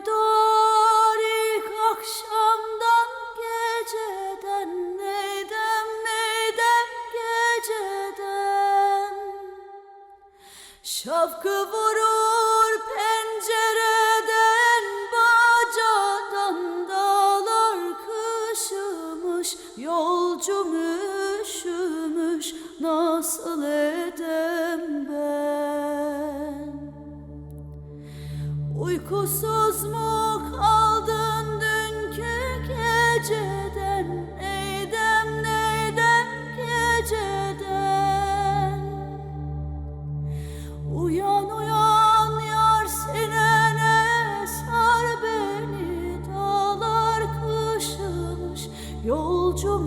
doğar ilk akşamdan geceden, neydem geceden. Şapkı vurur pencereden, bacadan dağlar kışımış, yolcum üşümüş, nasıl edem ben? Uykusuz mu kaldın dünkü geceden, neydem geceden. Uyan uyan yar sinene, sar beni, dağlar kışımış, yolcum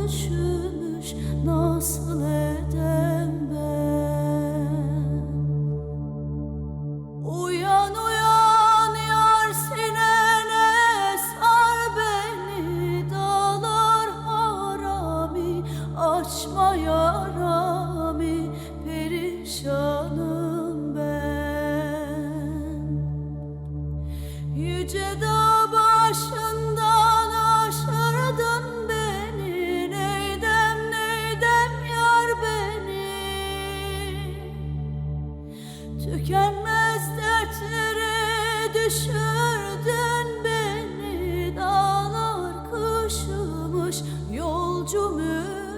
üşümüş, nasıl edem ben? Uyan uyan yar sinene, sar beni, dağlar harami, açma yarami, perişanım ben. Yüce dağ başından aşırdın beni, neydem yar beni. Tükenmez dertlere düşürdün beni, dağlar kışımış, yolcum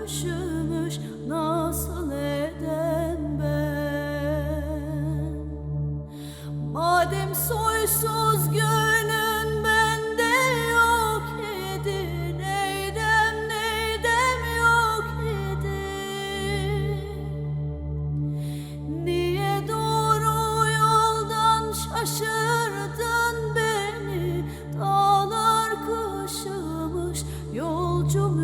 üşümüş, nasıl edem ben? Madem soysuz gönlün bende yok idi, neydem yok idi. Niye doğru yoldan şaşırdın beni, dağlar kışımış, yolcum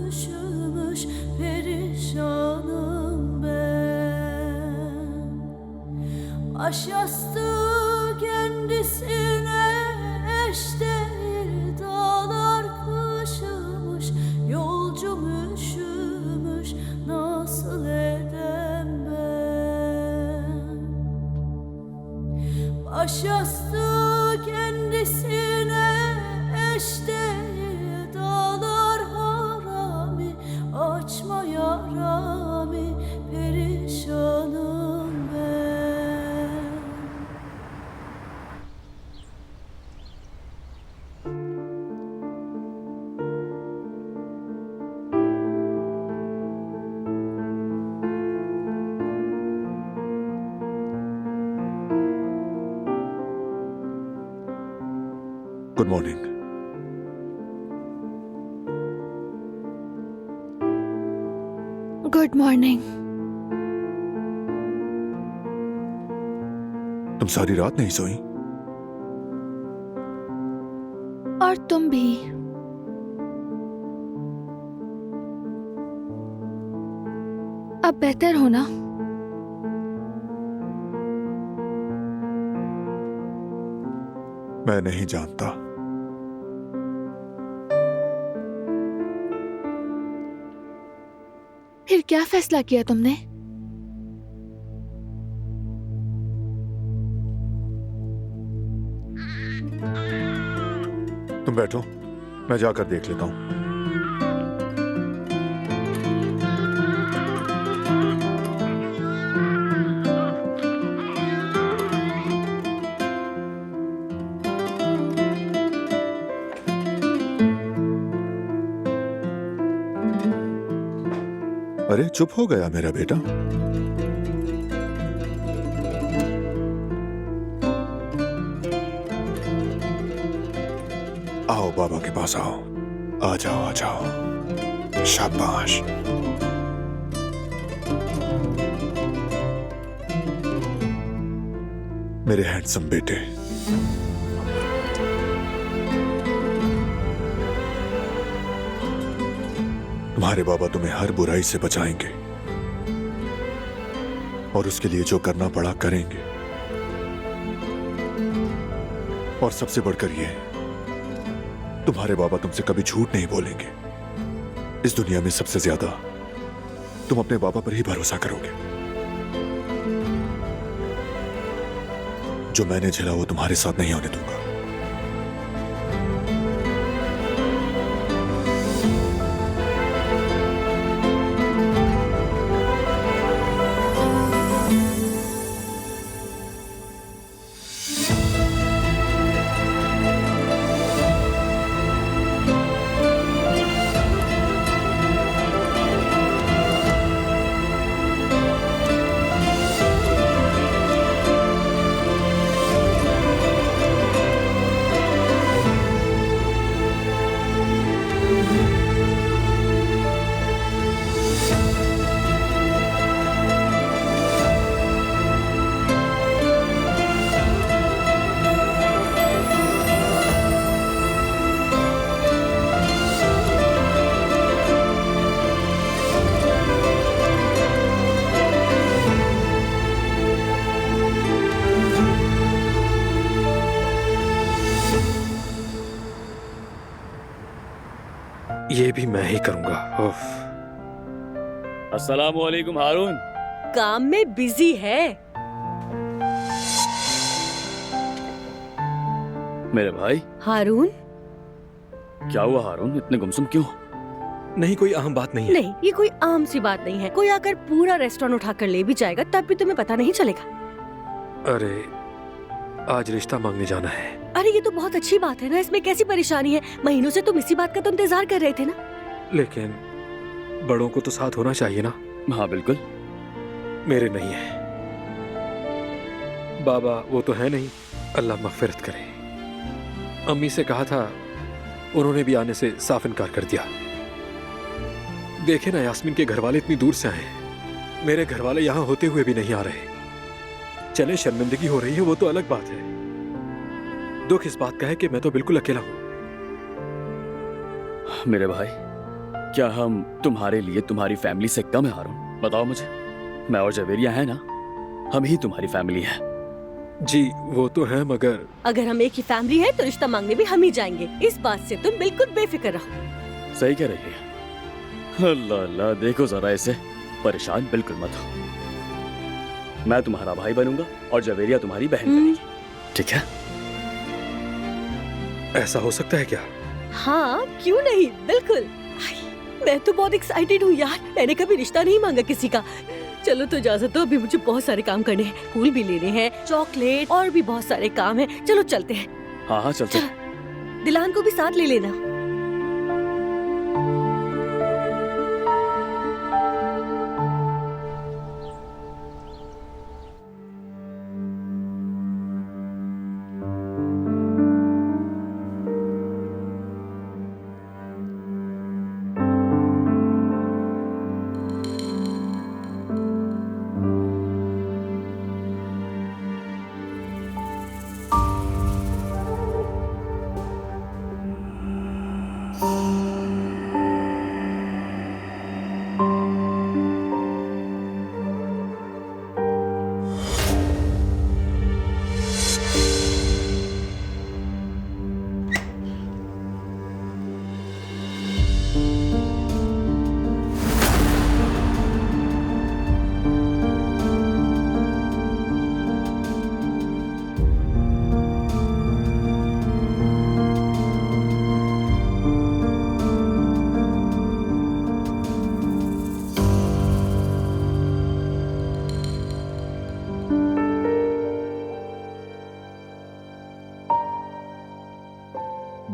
üşümüş, perişanım ben. Baş yastığı kendisine eş değil, dağlar kışımış, yolcum üşümüş, nasıl edem ben? Baş yastığı kendisine eş değil, dağlar harami, açma yarami, perişanım ben. Good morning. Good morning. तुम सारी रात नहीं सोई? और तुम भी। अब बेहतर हो ना? मैं नहीं जानता। फिर क्या फैसला किया तुमने? तुम बैठो, मैं जाकर देख लेता हूं। अरे चुप हो गया मेरा बेटा। आओ बाबा के पास आओ, आ जाओ आ जाओ, शाबाश। मेरे हैंडसम बेटे, तुम्हारे बाबा तुम्हें हर बुराई से बचाएंगे और उसके लिए जो करना पड़ा करेंगे। और सबसे बढ़कर ये, तुम्हारे बाबा तुमसे कभी झूठ नहीं बोलेंगे। इस दुनिया में सबसे ज्यादा तुम अपने बाबा पर ही भरोसा करोगे। जो मैंने झेला वो तुम्हारे साथ नहीं होने दूंगा। ये भी मैं ही करूंगा। उफ। अस्सलाम वालेकुम हारून। काम में बिजी है। मेरे भाई हारून? क्या हुआ हारून, इतने गुमसुम क्यों? नहीं, कोई अहम बात नहीं है। नहीं, ये कोई आम सी बात नहीं है। कोई आकर पूरा रेस्टोरेंट उठाकर ले भी जाएगा तब भी तुम्हें पता नहीं चलेगा। अरे आज रिश्ता मांगने जाना है। अरे ये तो बहुत अच्छी बात है ना, इसमें कैसी परेशानी है? महीनों से तुम इसी बात का तो इंतजार कर रहे थे ना। लेकिन बड़ों को तो साथ होना चाहिए ना। हाँ बिल्कुल। मेरे नहीं है। बाबा वो तो है नहीं, अल्लाह मगफिरत करे। अम्मी से कहा था, उन्होंने भी आने से साफ इनकार कर दिया। देखे ना, यास्मीन के घर वाले इतनी दूर से आए हैं, मेरे घर वाले यहाँ होते हुए भी नहीं आ रहे। चले शर्मिंदगी हो रही है वो तो अलग बात है, दुख इस बात का है कि मैं तो बिल्कुल अकेला हूँ। मेरे भाई, क्या हम तुम्हारे लिए तुम्हारी फैमिली से कम है हारून? बताओ मुझे। मैं और जवेरिया है ना, हम ही तुम्हारी फैमिली है। जी वो तो है, मगर अगर हम एक ही फैमिली है तो रिश्ता मांगने भी हम ही जाएंगे। इस बात से तुम बिल्कुल बेफिक्र रहो। सही कह रही है। अल्लाह अल्लाह, देखो जरा इसे, परेशान बिल्कुल मत हो। मैं तुम्हारा भाई बनूंगा और जवेरिया तुम्हारी बहन बनेगी, ठीक है? ऐसा हो सकता है क्या? हाँ क्यों नहीं, बिल्कुल। मैं तो बहुत एक्साइटेड हूँ यार, मैंने कभी रिश्ता नहीं मांगा किसी का। चलो तो इजाजत दो, अभी मुझे बहुत सारे काम करने हैं। फूल भी लेने हैं, चॉकलेट और भी बहुत सारे काम हैं। चलो चलते हैं। हाँ हाँ चलते हैं। दिलान को भी साथ ले लेना।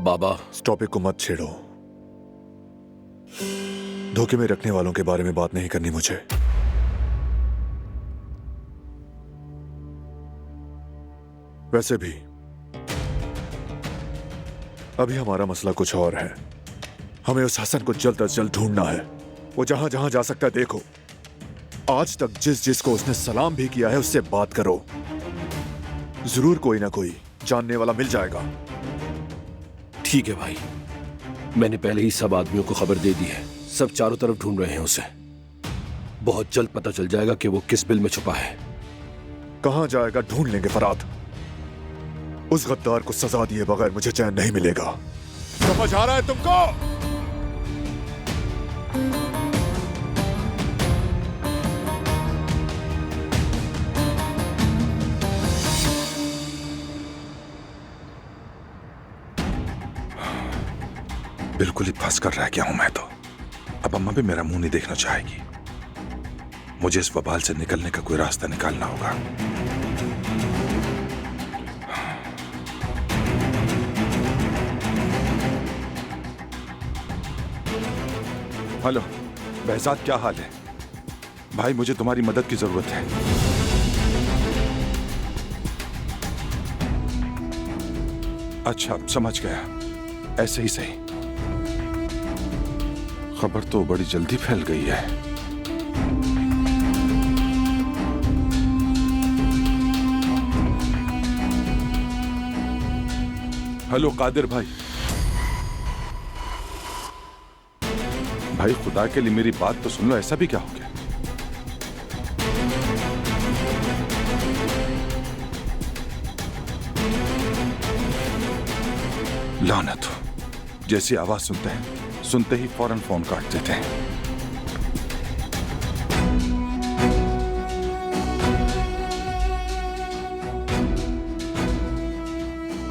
बाबा, इस टॉपिक को मत छेड़ो। धोखे में रखने वालों के बारे में बात नहीं करनी मुझे। वैसे भी अभी हमारा मसला कुछ और है। हमें उस हसन को जल्द अज जल्द ढूंढना है। वो जहां जहां जा सकता है देखो। आज तक जिस जिसको उसने सलाम भी किया है उससे बात करो। जरूर कोई ना कोई जानने वाला मिल जाएगा। ठीक है भाई, मैंने पहले ही सब आदमियों को खबर दे दी है। सब चारों तरफ ढूंढ रहे हैं उसे। बहुत जल्द पता चल जाएगा कि वो किस बिल में छुपा है। कहां जाएगा ढूंढ लेंगे फराद। उस गद्दार को सजा दिए बगैर मुझे चैन नहीं मिलेगा। समझ आ रहा है तुमको? बिल्कुल ही फंस कर रह गया हूं मैं तो। अब अम्मा भी मेरा मुंह नहीं देखना चाहेगी। मुझे इस वबाल से निकलने का कोई रास्ता निकालना होगा। हेलो बहजाद, क्या हाल है? भाई मुझे तुम्हारी मदद की जरूरत है। अच्छा समझ गया, ऐसे ही सही। खबर तो बड़ी जल्दी फैल गई है। हेलो कादिर भाई। भाई खुदा के लिए मेरी बात तो सुन लो, ऐसा भी क्या हो गया? लानत हो, जैसी आवाज सुनते हैं सुनते ही फौरन फोन काट देते हैं।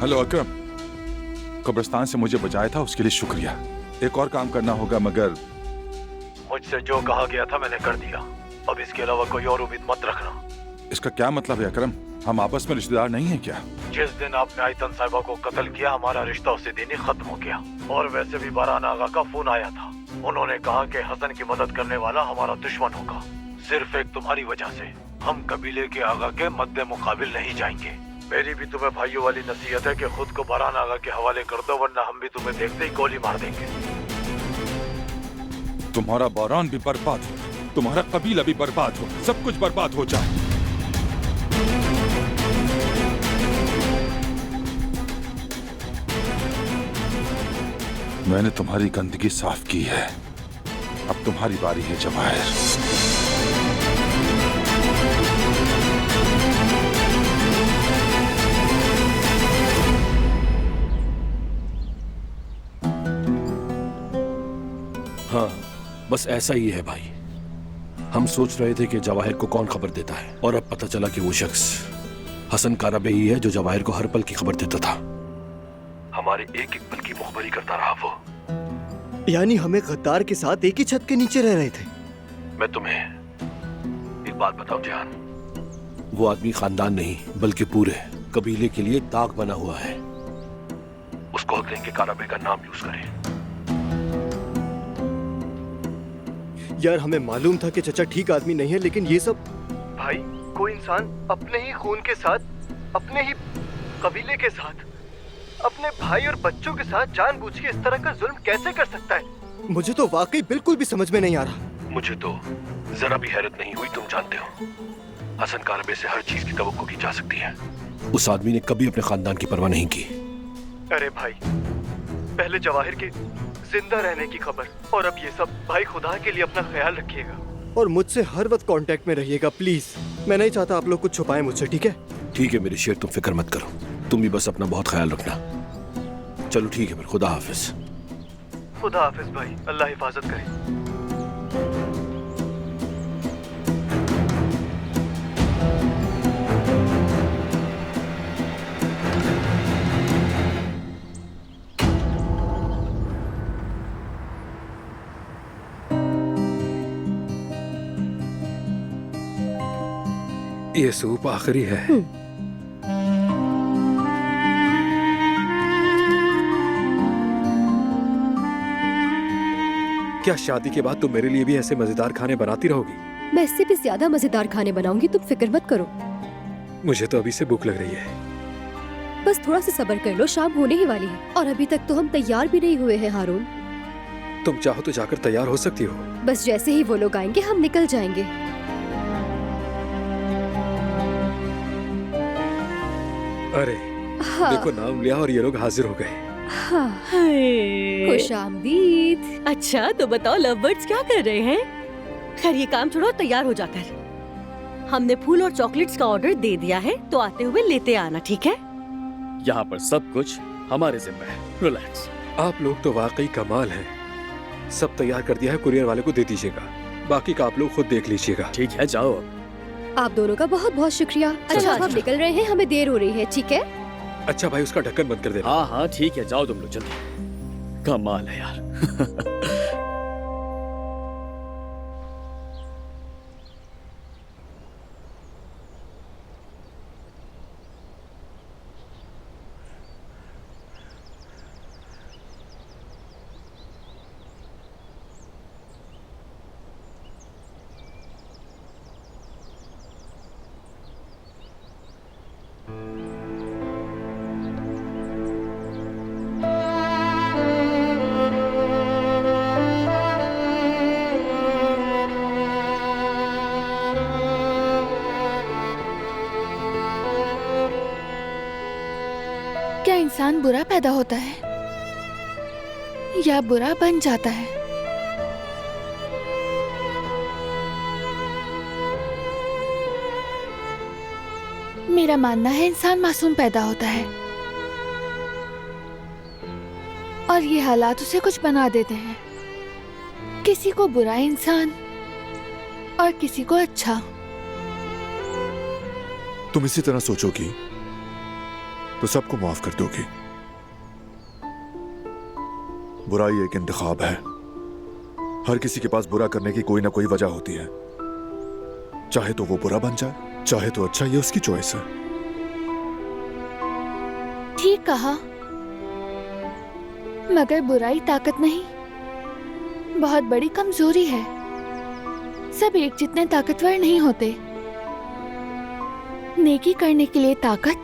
हेलो अकरम, कब्रिस्तान से मुझे बचाया था, उसके लिए शुक्रिया। एक और काम करना होगा, मगर मुझसे जो कहा गया था मैंने कर दिया। अब इसके अलावा कोई और उम्मीद मत रखना। इसका क्या मतलब है अकरम? हम आपस में रिश्तेदार नहीं हैं क्या? जिस दिन आपने आयतन साहिबा को कत्ल किया, हमारा रिश्ता उसी दिन ही खत्म हो गया। और वैसे भी बारान आगा का फोन आया था। उन्होंने कहा कि हसन की मदद करने वाला हमारा दुश्मन होगा। सिर्फ एक तुम्हारी वजह से हम कबीले के आगा के मद्दे मुकाबिल नहीं जाएंगे। मेरी भी तुम्हें भाइयों वाली नसीहत है कि खुद को बारान आगा के हवाले कर दो, वरना हम भी तुम्हें देखते ही गोली मार देंगे। तुम्हारा बारान भी बर्बाद हो, तुम्हारा कबीला भी बर्बाद हो, सब कुछ बर्बाद हो जाए। मैंने तुम्हारी गंदगी साफ की है, अब तुम्हारी बारी है जवाहिर। हाँ, बस ऐसा ही है भाई। हम सोच रहे थे कि जवाहिर को कौन खबर देता है, और अब पता चला कि वो शख्स हसन काराबे ही है जो जवाहिर को हर पल की खबर देता था। हमारे एक एक पल की मुखबरी करता रहा वो। यानी हमें गद्दार के साथ एक ही छत के नीचे रह रहे थे। मैं तुम्हें एक बात बताऊं जान, वो आदमी खानदान नहीं बल्कि पूरे कबीले के लिए दाग बना हुआ है। उसको हक देंगे काराबे का नाम यूज करें। यार हमें मालूम था कि चचा ठीक आदमी नहीं है, लेकिन ये सब भाई, कोई इंसान अपने ही खून के साथ, अपने ही कबीले के साथ, अपने भाई और बच्चों के साथ जानबूझ के इस तरह का जुल्म कैसे कर सकता है? मुझे तो वाकई बिल्कुल भी समझ में नहीं आ रहा। मुझे तो जरा भी हैरत नहीं हुई। तुम जानते हो हसन काराबे से हर चीज की तवक्को की जा सकती है। उस आदमी ने कभी अपने खानदान की परवाह नहीं की। अरे भाई, पहले जवाहिर के जिंदा रहने की खबर, और अब ये सब। भाई खुदा के लिए अपना ख्याल रखिएगा और मुझसे हर वक्त कांटेक्ट में रहिएगा प्लीज। मैं नहीं चाहता आप लोग कुछ छुपाएं मुझसे, ठीक है? ठीक है मेरे शेर, तुम फिक्र मत करो। तुम भी बस अपना बहुत ख्याल रखना। चलो ठीक है फिर, खुदा हाफिज। खुदा हाफिज भाई, अल्लाह हिफाजत करे। ये सूप आखिरी है। क्या शादी के बाद तुम मेरे लिए भी ऐसे मजेदार खाने बनाती रहोगी? मैं इससे भी ज्यादा मजेदार खाने बनाऊंगी, तुम फिक्र मत करो। मुझे तो अभी से भूख लग रही है। बस थोड़ा सा सब्र कर लो, शाम होने ही वाली है और अभी तक तो हम तैयार भी नहीं हुए हैं हारून। तुम चाहो तो जाकर तैयार हो सकती हो। बस जैसे ही वो लोग आएंगे हम निकल जाएंगे। अरे हाँ। देखो, नाम लिया और ये लोग हाजिर हो गए। हाँ। खुशामदीद। अच्छा तो बताओ लव बर्ड्स क्या कर रहे हैं? खैर ये काम छोड़ो, तैयार हो जाकर। हमने फूल और चॉकलेट्स का ऑर्डर दे दिया है, तो आते हुए लेते आना, ठीक है? यहाँ पर सब कुछ हमारे जिम्मे है, रिलैक्स। आप लोग तो वाकई कमाल हैं। सब तैयार कर दिया है, कुरियर वाले को दे दीजिएगा। बाकी का आप लोग खुद देख लीजिएगा। ठीक है, जाओ। आप दोनों का बहुत बहुत शुक्रिया। अच्छा अब हम निकल रहे हैं, हमें देर हो रही है, ठीक है? अच्छा भाई, उसका ढक्कन बंद कर देना। हाँ हाँ ठीक है, जाओ तुम लोग जल्दी। कमाल है यार। क्या इंसान बुरा पैदा होता है या बुरा बन जाता है? मेरा मानना है इंसान मासूम पैदा होता है और ये हालात उसे कुछ बना देते हैं। किसी को बुरा इंसान और किसी को अच्छा। तुम इसी तरह सोचोगी तो सबको माफ कर दोगी। बुराई एक इंतखाब है। हर किसी के पास बुरा करने की कोई ना कोई वजह होती है। चाहे तो वो बुरा बन जाए, चाहे तो अच्छा, ये उसकी चॉइस है। ठीक कहा, मगर बुराई ताकत नहीं, बहुत बड़ी कमजोरी है। सब एक जितने ताकतवर नहीं होते। नेकी करने के लिए ताकत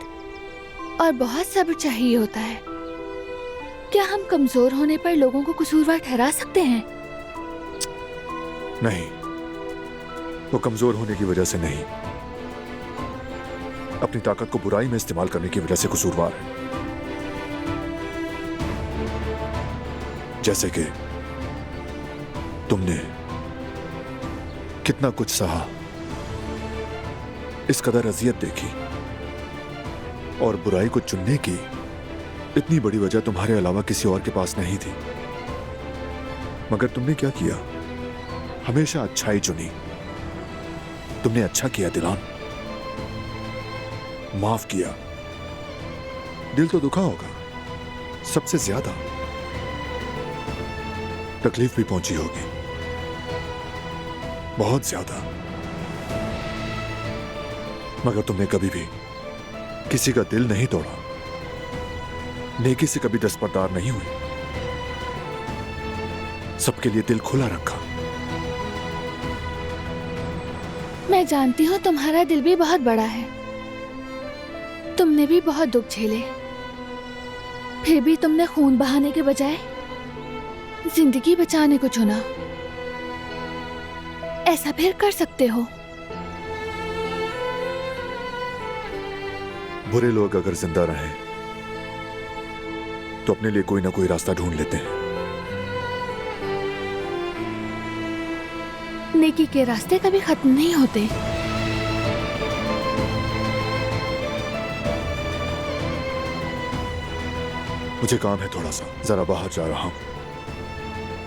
और बहुत सब्र चाहिए होता है। क्या हम कमजोर होने पर लोगों को कसूरवार ठहरा सकते हैं? नहीं, वो कमजोर होने की वजह से नहीं, अपनी ताकत को बुराई में इस्तेमाल करने की वजह से कसूरवार है। जैसे कि तुमने कितना कुछ सहा, इस कदर अजियत देखी, और बुराई को चुनने की इतनी बड़ी वजह तुम्हारे अलावा किसी और के पास नहीं थी। मगर तुमने क्या किया? हमेशा अच्छाई चुनी। तुमने अच्छा किया दिलान, माफ किया। दिल तो दुखा होगा, सबसे ज्यादा तकलीफ भी पहुंची होगी, बहुत ज्यादा। मगर तुमने कभी भी किसी का दिल नहीं तोड़ा, नेकी से कभी दस्तबरदार नहीं हुई, सबके लिए दिल खुला रखा। मैं जानती हूँ तुम्हारा दिल भी बहुत बड़ा है। तुमने भी बहुत दुख झेले, फिर भी तुमने खून बहाने के बजाय जिंदगी बचाने को चुना। ऐसा फिर कर सकते हो। बुरे लोग अगर जिंदा रहें तो अपने लिए कोई ना कोई रास्ता ढूंढ लेते हैं। नेकी के रास्ते कभी खत्म नहीं होते। मुझे काम है थोड़ा सा, जरा बाहर जा रहा हूं।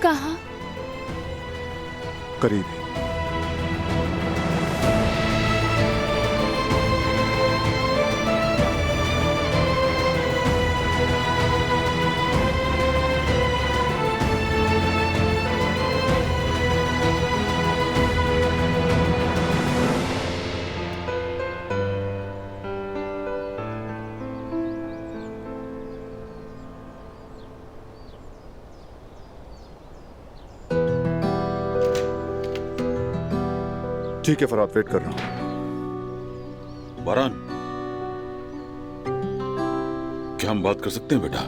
कहाँ? करीब ही। ठीक है फराद, वेट कर रहा हूं। बारान, क्या हम बात कर सकते हैं बेटा?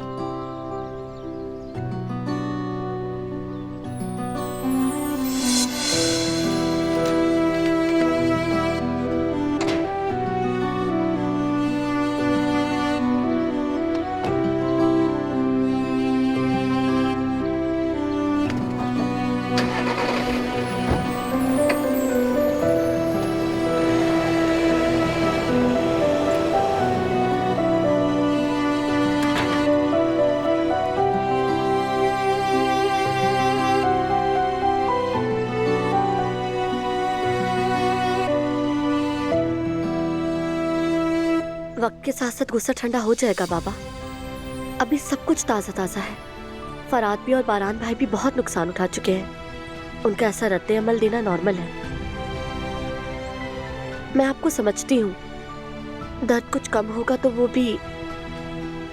वक्त के साथ साथ गुस्सा ठंडा हो जाएगा बाबा। अभी सब कुछ ताज़ा ताज़ा है। फराद भी और बारान भाई भी बहुत नुकसान उठा चुके हैं। उनका ऐसा रद्द अमल देना नॉर्मल है। मैं आपको समझती हूँ। दर्द कुछ कम होगा तो वो भी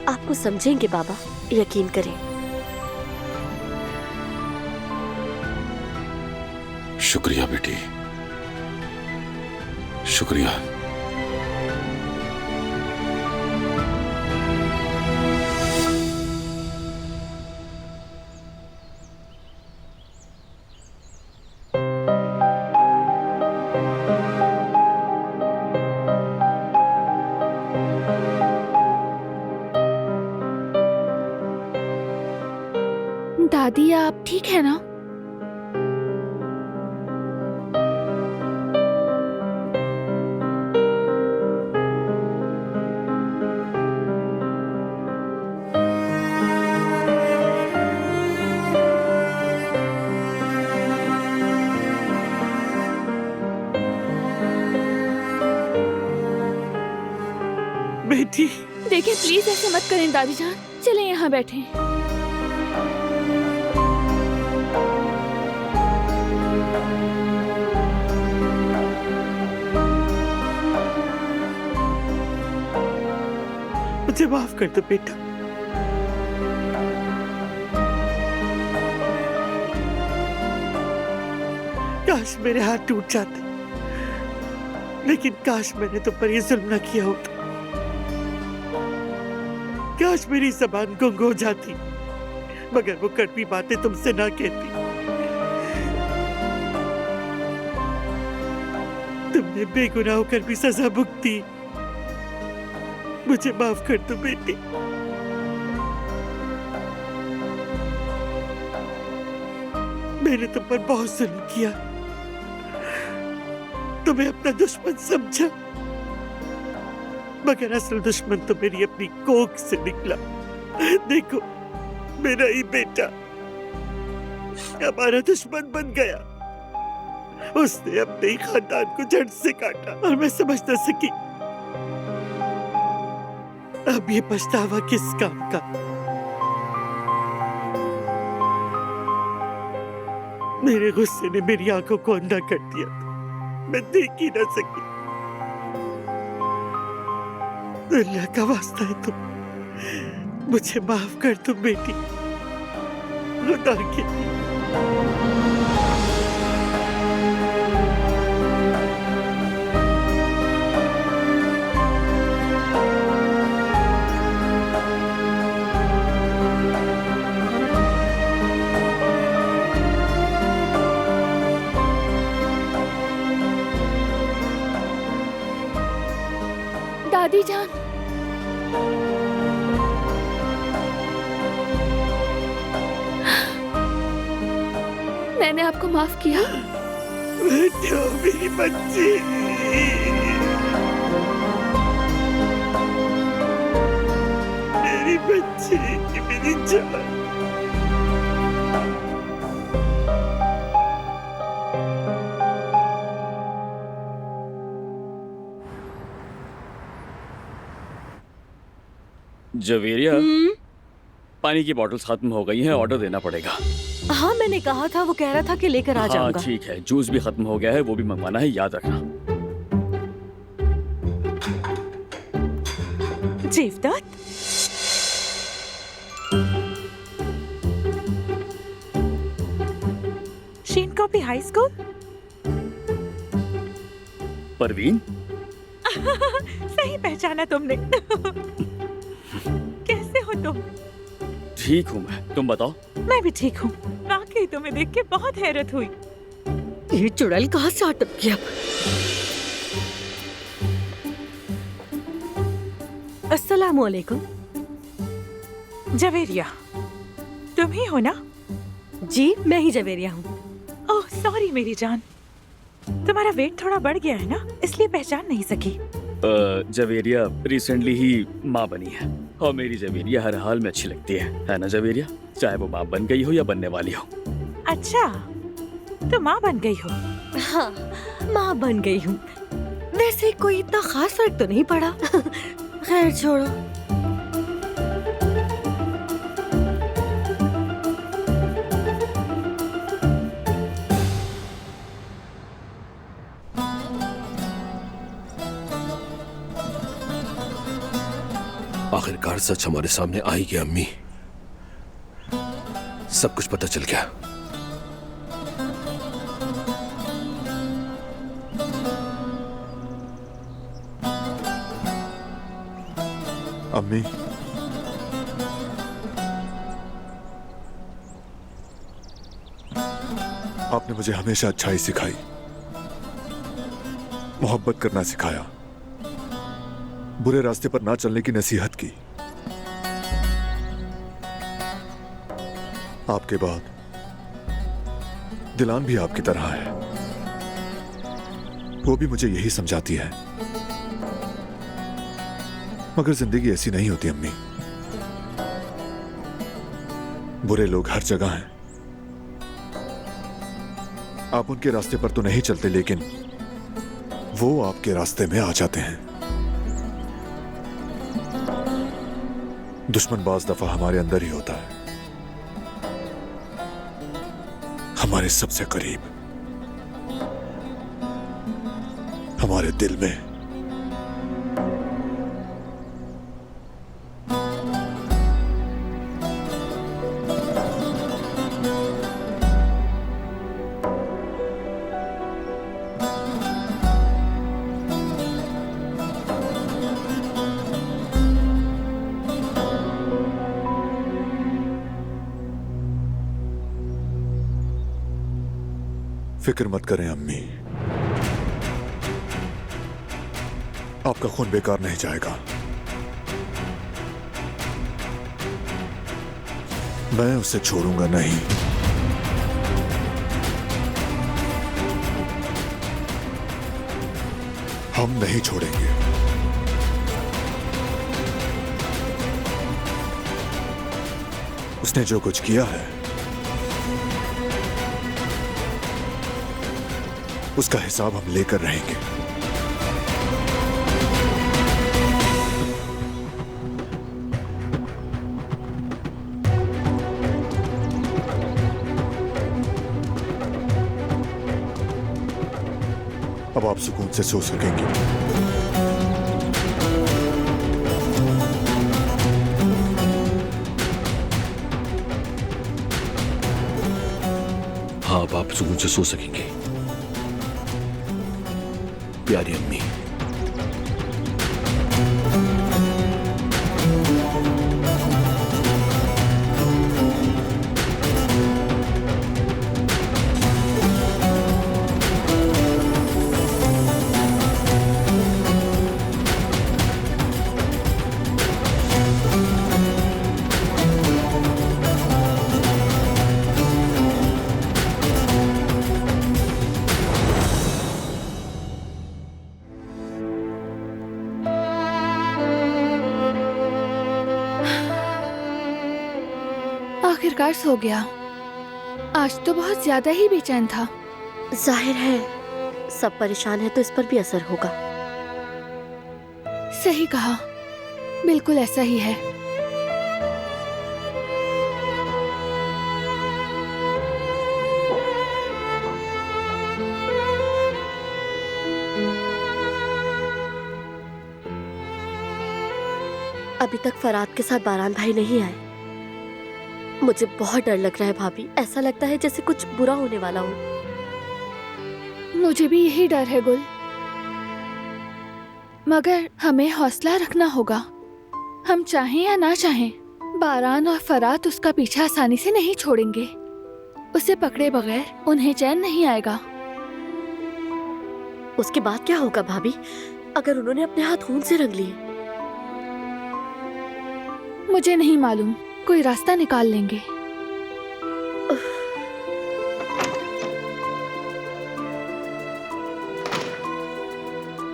आपको समझेंगे बाबा, यकीन करें। शुक्रिया बेटी, शुक्रिया। दादी आप ठीक है ना? प्लीज ऐसे मत करें दादी जान, चले यहाँ बैठे। मुझे माफ कर दो बेटा। काश मेरे हाथ टूट जाते, लेकिन काश मैंने तुम पर ये जुल्म न किया होता। काश मेरी जबान गुंग हो जाती, मगर वो कड़वी बातें तुमसे ना कहती। तुमने बेगुनाह होकर भी सजा भुगती। मुझे माफ कर दो बेटी। मैंने तुम पर बहुत जुल्म किया, तुम्हें अपना दुश्मन समझा, मगर असल दुश्मन तो मेरी अपनी कोख से निकला। देखो, मेरा ही बेटा हमारा दुश्मन बन गया। उसने अपने ही खानदान को जड़ से काटा और मैं समझ न सकी। अब ये पछतावा किस काम का? मेरे गुस्से ने मेरी आंखों को अंधा कर दिया, मैं देख ही न सकी। अल्लाह का वास्ता है तुम मुझे माफ कर दो बेटी, खुदा के लिए। दादी जान, मैंने आपको माफ किया। बेटियों, मेरी बच्ची, मेरी बच्ची, मेरी जान। जवेरिया, पानी की बॉटल्स खत्म हो गई हैं, ऑर्डर देना पड़ेगा। हाँ, मैंने कहा था, वो कह रहा था कि लेकर आ जाऊंगा। हाँ ठीक है, जूस भी खत्म हो गया है, वो भी मंगवाना है, याद रखना। जेवदत्त, शीन कॉपी हाई स्कूल। परवीन, सही पहचाना तुमने। कैसे हो तुम? ठीक हूँ मैं, तुम बताओ। मैं भी ठीक हूँ। वाकई तुम्हें देख के बहुत हैरत हुई। ये चुड़ैल कहाँ से अटक गया? अस्सलामुअलैकुम। जवेरिया, तुम ही हो ना? जी, मैं ही जवेरिया हूँ। ओह सॉरी मेरी जान, तुम्हारा वेट थोड़ा बढ़ गया है ना, इसलिए पहचान नहीं सकी। जवेरिया रिसेंटली ही माँ बनी है, और मेरी जवेरिया हर हाल में अच्छी लगती है ना जवेरिया? चाहे वो माँ बन गई हो या बनने वाली हो। अच्छा, तो माँ बन गई हो? हाँ, माँ बन गई हूँ। वैसे कोई इतना खास फर्क तो नहीं पड़ा। खैर छोड़ो। आखिरकार सच हमारे सामने आ ही गया अम्मी। सब कुछ पता चल गया। अम्मी, आपने मुझे हमेशा अच्छाई सिखाई, मोहब्बत करना सिखाया, बुरे रास्ते पर ना चलने की नसीहत की। आपके बाद दिलान भी आपकी तरह है, वो भी मुझे यही समझाती है। मगर जिंदगी ऐसी नहीं होती अम्मी। बुरे लोग हर जगह हैं। आप उनके रास्ते पर तो नहीं चलते, लेकिन वो आपके रास्ते में आ जाते हैं। दुश्मन बाज दफा हमारे अंदर ही होता है, हमारे सबसे करीब, हमारे दिल में। फिक्र मत करें अम्मी, आपका खून बेकार नहीं जाएगा। मैं उसे छोड़ूंगा नहीं। हम नहीं छोड़ेंगे। उसने जो कुछ किया है उसका हिसाब हम लेकर रहेंगे। अब आप सुकून से सो सकेंगे। हाँ, अब आप सुकून से सो सकेंगे प्यारी अम्मी। आखिरकार सो गया। आज तो बहुत ज्यादा ही बेचैन था। जाहिर है सब परेशान है तो इस पर भी असर होगा। सही कहा, बिल्कुल ऐसा ही है। अभी तक फराद के साथ बारान भाई नहीं आए। मुझे बहुत डर लग रहा है भाभी। ऐसा लगता है जैसे कुछ बुरा होने वाला हो। मुझे भी यही डर है गुल, मगर हमें हौसला रखना होगा। हम चाहें या ना चाहें, बारान और फरात उसका पीछा आसानी से नहीं छोड़ेंगे। उसे पकड़े बगैर उन्हें चैन नहीं आएगा। उसके बाद क्या होगा भाभी, अगर उन्होंने अपने हाथ खून से रंग लिए? मुझे नहीं मालूम, कोई रास्ता निकाल लेंगे।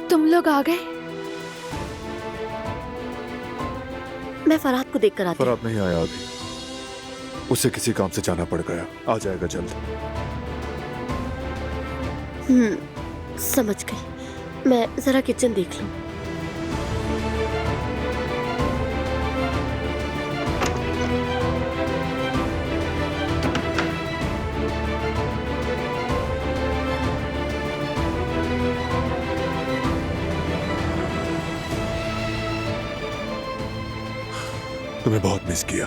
तुम लोग आ गए? मैं फराद को देखकर आती हूँ। फराद नहीं आया अभी, उसे किसी काम से जाना पड़ गया। आ जाएगा जल्द। समझ गई। मैं जरा किचन देख लूं। तुम्हें बहुत मिस किया।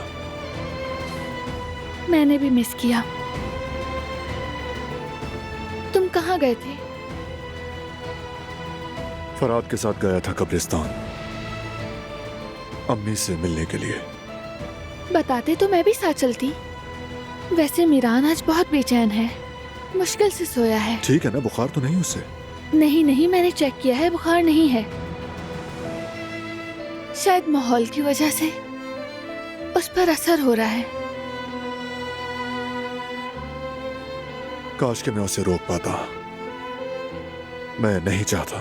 मैंने भी मिस किया। तुम कहाँ गए थे? फराद के साथ गया था कब्रिस्तान, अम्मी से मिलने के लिए। बताते तो मैं भी साथ चलती। वैसे मीरान आज बहुत बेचैन है, मुश्किल से सोया है। ठीक है ना, बुखार तो नहीं उसे? नहीं नहीं, मैंने चेक किया है, बुखार नहीं है। शायद माहौल की वजह से उस पर असर हो रहा है। काश कि मैं उसे रोक पाता। मैं नहीं चाहता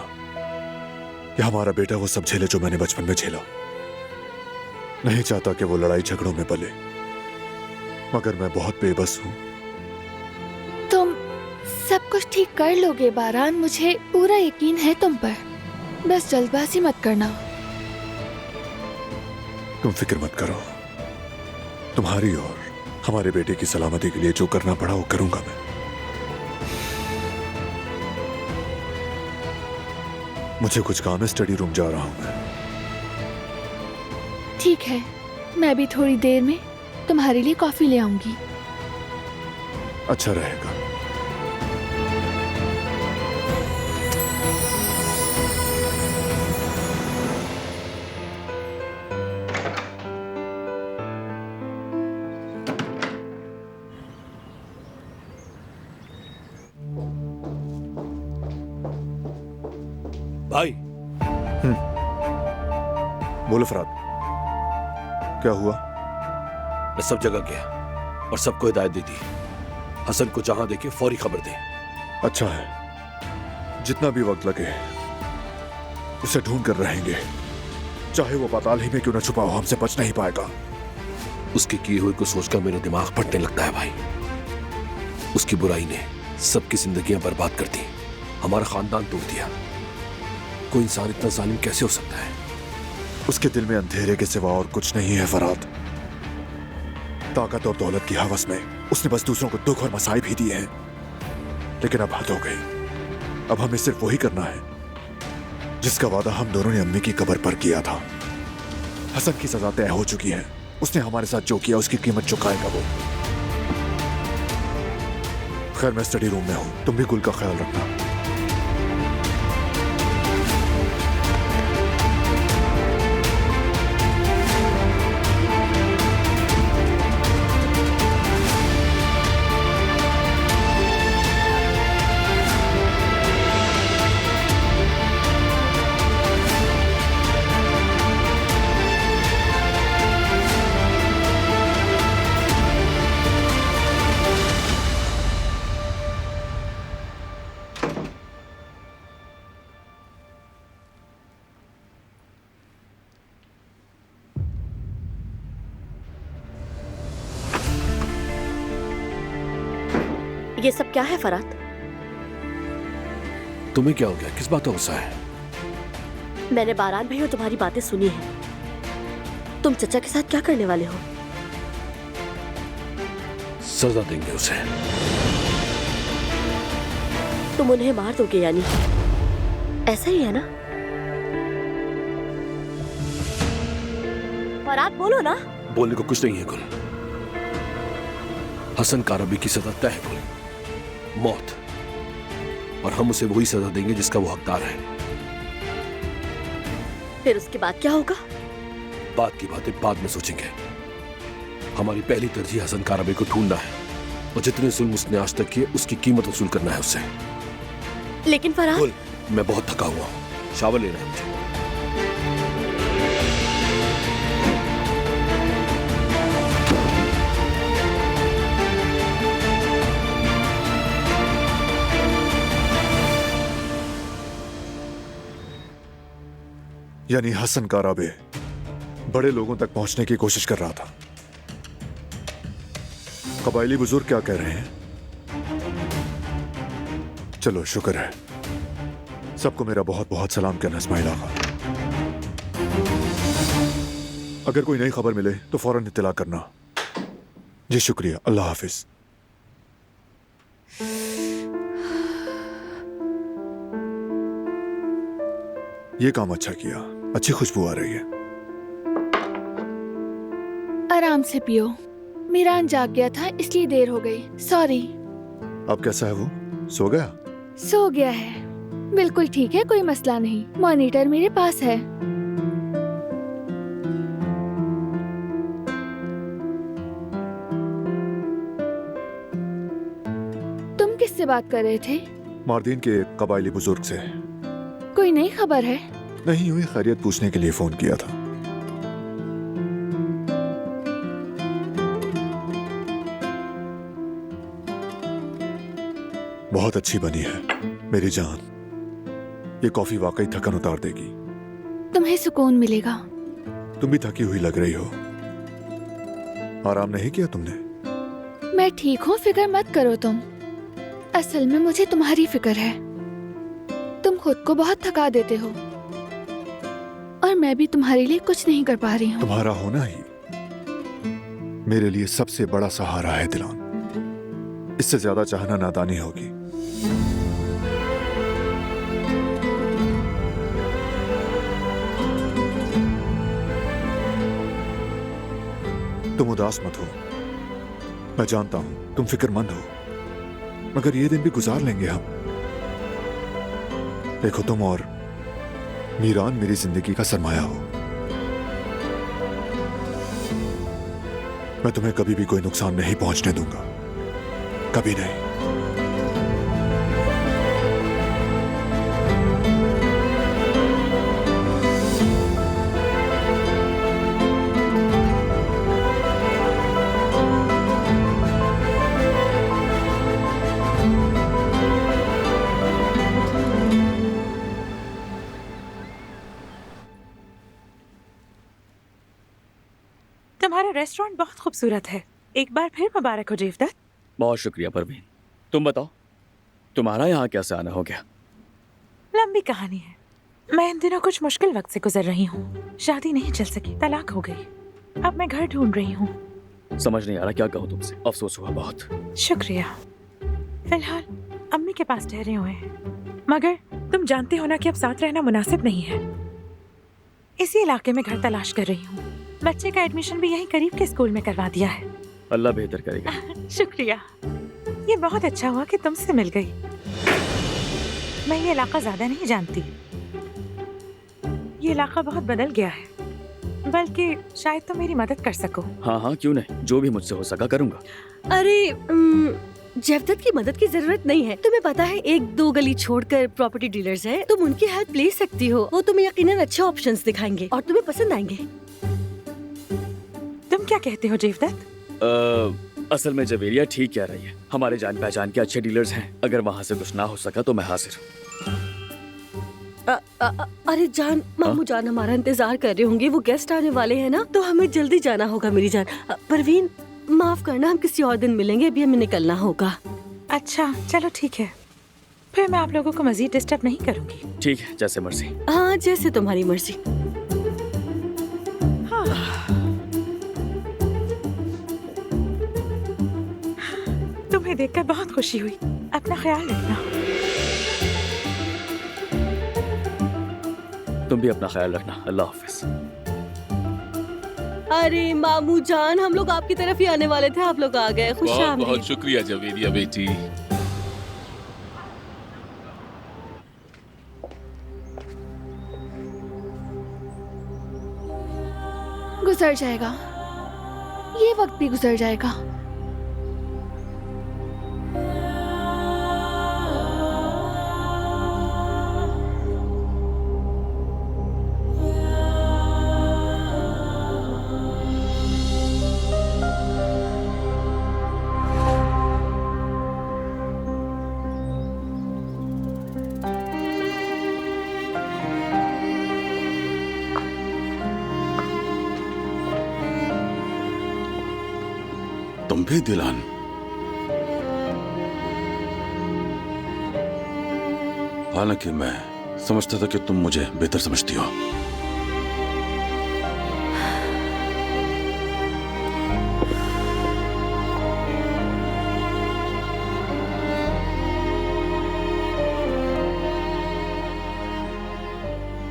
कि हमारा बेटा वो सब झेले जो मैंने बचपन में झेला। नहीं चाहता कि वो लड़ाई झगड़ों में पले, मगर मैं बहुत बेबस हूं। तुम सब कुछ ठीक कर लोगे बारान, मुझे पूरा यकीन है तुम पर। बस जल्दबाजी मत करना। तुम फिक्र मत करो, तुम्हारी और हमारे बेटे की सलामती के लिए जो करना पड़ा वो करूंगा मैं। मुझे कुछ काम है, स्टडी रूम जा रहा हूं मैं। ठीक है, मैं भी थोड़ी देर में तुम्हारे लिए कॉफी ले आऊंगी। अच्छा रहेगा। भाई बोलो फराद, क्या हुआ? मैं सब जगह गया और सबको हिदायत दी थी, हसन को जहां देखे फौरी खबर दे। अच्छा है, जितना भी वक्त लगे उसे ढूंढ कर रहेंगे, चाहे वो पाताल ही में क्यों न छुपा हो, हमसे बच नहीं पाएगा। उसके किए हुए को सोचकर मेरा दिमाग फटने लगता है भाई। उसकी बुराई ने सबकी जिंदगियां बर्बाद कर दी, हमारा खानदान तोड़ दिया। कोई इंसान इतना जालिम कैसे हो सकता है? उसके दिल में अंधेरे के सिवा और कुछ नहीं है फराद। ताकत और दौलत की हवस में उसने बस दूसरों को दुख और मसाइब ही दिए हैं। लेकिन अब हद हो गई, अब हमें सिर्फ वही करना है जिसका वादा हम दोनों ने अम्मी की कब्र पर किया था। हसन की सजा तय हो चुकी है, उसने हमारे साथ जो किया उसकी कीमत चुकाएगा वो। खैर मैं स्टडी रूम में हूं, तुम भी गुल का ख्याल रखना। ये सब क्या है फरात? तुम्हें क्या हो गया? किस बात का गुस्सा है? मैंने बारात भाई और तुम्हारी बातें सुनी है। तुम चचा के साथ क्या करने वाले हो? सजा देंगे उसे। तुम उन्हें मार दोगे यानी? ऐसा ही है ना? फरात बोलो ना। बोलने को कुछ नहीं है गुल। हसन कारबी की सजा तय है गुल, मौत। और हम उसे वही सजा देंगे जिसका वो हकदार है। फिर उसके बाद क्या होगा? बात की बातें बाद में सोचेंगे। हमारी पहली तरजीह हसन कारबी को ढूंढना है और जितने जुल्म उसने आज तक किए उसकी कीमत वसूल करना है उससे। लेकिन फरात, गुल, मैं बहुत थका हुआ हूं, शावर लेना है मुझे। यानी हसन कारबी बड़े लोगों तक पहुंचने की कोशिश कर रहा था। कबायली बुजुर्ग क्या कह रहे हैं? चलो शुक्र है। सबको मेरा बहुत बहुत सलाम कहना इस्माइल आगा। अगर कोई नई खबर मिले तो फौरन इत्तला करना। जी शुक्रिया, अल्लाह हाफिज। ये काम अच्छा किया, अच्छी खुशबू आ रही है। आराम से पियो, मीरान जाग गया था इसलिए देर हो गई, सॉरी। अब कैसा है वो? सो गया? सो गया है, बिल्कुल ठीक है, कोई मसला नहीं। मॉनिटर मेरे पास है। तुम किससे बात कर रहे थे? मार्दीन के एक कबायली बुजुर्ग से। कोई नई खबर है? नहीं, यूं ही खैरियत पूछने के लिए फोन किया था। बहुत अच्छी बनी है मेरी जान, ये कॉफी वाकई थकन उतार देगी। तुम्हें सुकून मिलेगा। तुम भी थकी हुई लग रही हो, आराम नहीं किया तुमने? मैं ठीक हूँ, फिक्र मत करो तुम। असल में मुझे तुम्हारी फिक्र है, तुम खुद को बहुत थका देते हो। और मैं भी तुम्हारे लिए कुछ नहीं कर पा रही हूँ। तुम्हारा होना ही मेरे लिए सबसे बड़ा सहारा है दिलान। इससे ज्यादा चाहना नादानी होगी। तुम उदास मत हो, मैं जानता हूं तुम फिक्रमंद हो, मगर ये दिन भी गुजार लेंगे हम। देखो, तुम और मीरान मेरी जिंदगी का सरमाया हो। मैं तुम्हें कभी भी कोई नुकसान नहीं पहुंचने दूंगा, कभी नहीं। तुम्हारा रेस्टोरेंट बहुत खूबसूरत है। एक बार फिर मुबारक हो जेवदत्त। बहुत शुक्रिया परवीन। तुम बताओ, तुम्हारा यहाँ कैसे आना हो गया? लंबी कहानी है। मैं इन दिनों कुछ मुश्किल वक्त से गुजर रही हूँ। शादी नहीं चल सकी, तलाक हो गई। अब मैं घर ढूंढ रही हूँ। समझ नहीं आ रहा क्या कहूँ तुमसे, अफसोस हुआ बहुत। शुक्रिया। फिलहाल अम्मी के पास ठहरे हुए हैं, मगर तुम जानते हो ना कि अब साथ रहना मुनासिब नहीं है। इसी इलाके में घर तलाश कर रही हूँ। बच्चे का एडमिशन भी यहीं करीब के स्कूल में करवा दिया है। अल्लाह बेहतर करेगा। शुक्रिया। ये बहुत अच्छा हुआ कि तुमसे मिल गई। मैं ये इलाका ज्यादा नहीं जानती। ये इलाका बहुत बदल गया है, बल्कि शायद तुम मेरी मदद कर सको। हाँ हाँ, क्यों नहीं, जो भी मुझसे हो सका करूँगा। अरे जेवदत्त की मदद की जरूरत नहीं है। तुम्हें पता है, एक दो गली छोड़कर प्रॉपर्टी डीलर्स हैं। तुम उनकी हेल्प ले सकती हो। वो तुम्हें यकीनन अच्छे ऑप्शंस दिखाएंगे और तुम्हें पसंद आएंगे। तुम क्या कहते हो जेवदत्त? असल में जवेरिया ठीक कह रही है। हमारे जान पहचान के अच्छे डीलर्स हैं। अगर वहाँ से कुछ ना हो सका तो मैं हाजिर हूँ। अरे जान, मामू जान हमारा इंतजार कर रहे होंगे। वो गेस्ट आने वाले हैं ना, तो हमें जल्दी जाना होगा मेरी जान। परवीन, माफ करना, हम किसी और दिन मिलेंगे, अभी हमें निकलना होगा। अच्छा चलो ठीक है, फिर मैं आप लोगों को मजीद डिस्टर्ब नहीं करूंगी। ठीक है, जैसे मर्जी। हाँ, जैसे तुम्हारी मर्जी। तुम्हें देखकर बहुत खुशी हुई। अपना ख्याल रखना। तुम भी अपना ख्याल रखना। अल्लाह हाफिज। अरे मामू जान, हम लोग आपकी तरफ ही आने वाले थे, आप लोग आ गए। खुश बहुत बहुत शुक्रिया जवेरिया बेटी। गुजर जाएगा, ये वक्त भी गुजर जाएगा। तुम भी दिलान? हालांकि मैं समझता था कि तुम मुझे बेहतर समझती हो।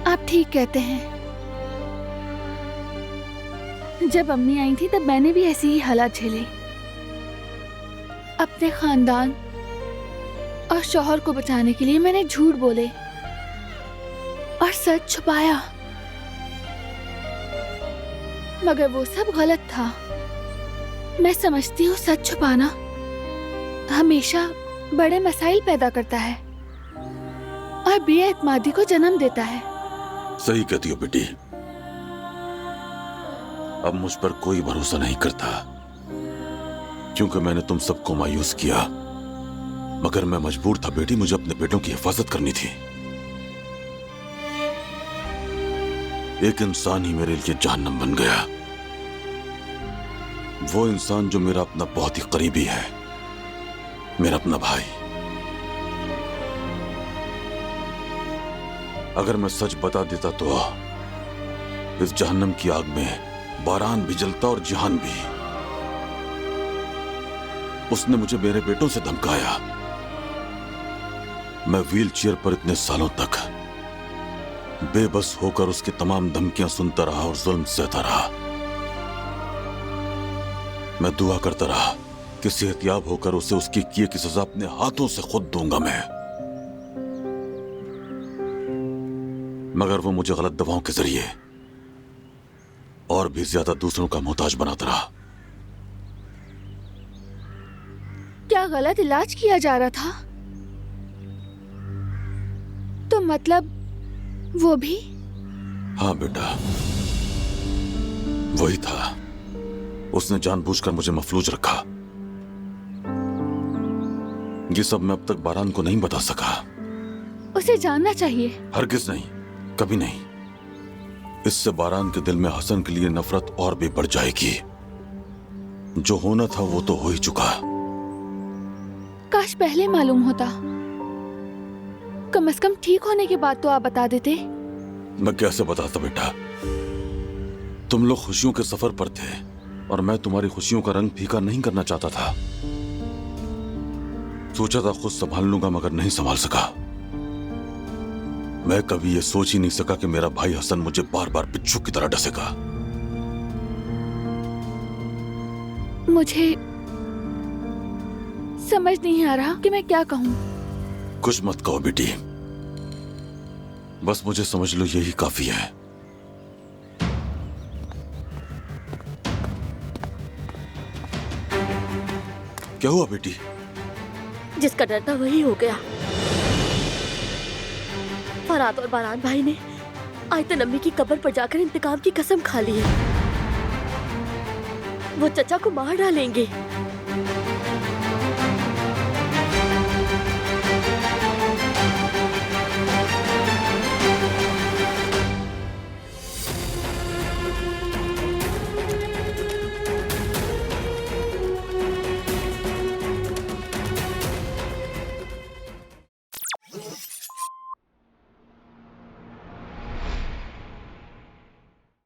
आप ठीक कहते हैं। जब अम्मी आई थी तब मैंने भी ऐसी ही हालात झेले। अपने खानदान और शौहर को बचाने के लिए मैंने झूठ बोले और सच छुपाया, मगर वो सब गलत था। मैं समझती हूँ सच छुपाना हमेशा बड़े मसाइल पैदा करता है और बेएतमादी को जन्म देता है। सही कहती हो बेटी। अब मुझ पर कोई भरोसा नहीं करता, क्योंकि मैंने तुम सबको मायूस किया। मगर मैं मजबूर था बेटी, मुझे अपने बेटों की हिफाजत करनी थी। एक इंसान ही मेरे लिए जहन्नम बन गया। वो इंसान जो मेरा अपना बहुत ही करीबी है, मेरा अपना भाई। अगर मैं सच बता देता तो इस जहन्नम की आग में बारान भी जलता और जिहान भी। उसने मुझे मेरे बेटों से धमकाया। मैं व्हीलचेयर पर इतने सालों तक बेबस होकर उसकी तमाम धमकियां सुनता रहा और जुल्म सहता रहा। मैं दुआ करता रहा कि सेहतयाब होकर उसे उसकी किए की सजा अपने हाथों से खुद दूंगा मैं, मगर वो मुझे गलत दवाओं के जरिए और भी ज्यादा दूसरों का मोहताज बनाता रहा। क्या गलत इलाज किया जा रहा था? तो मतलब वो भी? हाँ बेटा, वही था। उसने जानबूझकर मुझे मफलूज रखा। ये सब मैं अब तक बारान को नहीं बता सका। उसे जानना चाहिए। हरगिज नहीं, कभी नहीं। इससे बारान के दिल में हसन के लिए नफरत और भी बढ़ जाएगी। जो होना था वो तो हो ही चुका। काश पहले मालूम होता। कम से कम ठीक होने के बाद तो आप बता देते। मैं कैसे बताता बेटा? तुम लोग खुशियों के सफर पर थे और मैं तुम्हारी खुशियों का रंग फीका नहीं करना चाहता था। सोचा था खुद संभाल लूंगा, मगर नहीं संभाल सका। मैं कभी ये सोच ही नहीं सका कि मेरा भाई हसन मुझे बार बार बिच्छू की तरह डसेगा। मुझे समझ नहीं आ रहा कि मैं क्या कहूं। कुछ मत कहो बेटी, बस मुझे समझ लो यही काफी है। क्या हुआ बेटी? जिसका डर था वही हो गया। फरात और बारान भाई ने आयतन अम्मी की कब्र पर जाकर इंतकाम की कसम खा ली है। वो चचा को मार डालेंगे।